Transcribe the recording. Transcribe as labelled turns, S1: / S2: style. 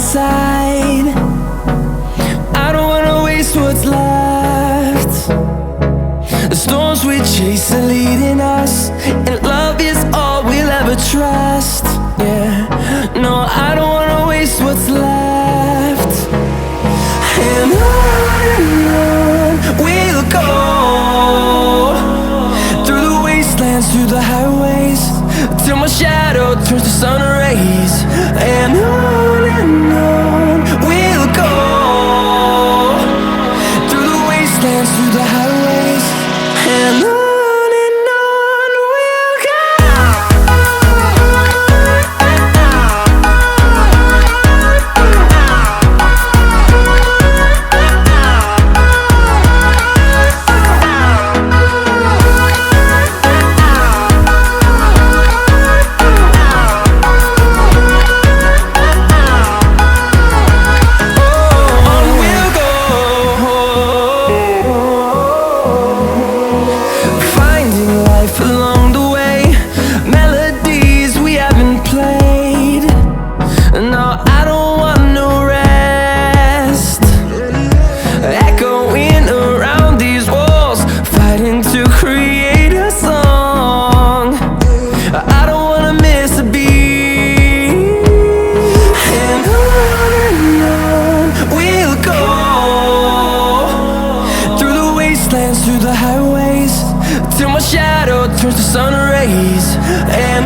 S1: inside. I don't wanna waste what's left. The storms we chase are leading us, and love is all we'll ever trust. Yeah, no, I don't wanna waste what's left. And on we'll go, through the wastelands, through the highways, till my shadow turns to sun rays. And on we'll go, through the wastelands, through the highways, and on we'll go. Along the way, melodies we haven't played. No, I don't want no rest. Echoing around these walls, fighting to create a song. I don't wanna miss a beat. And on we'll go, through the wastelands, through the highways, till my shadow turns to sun rays. And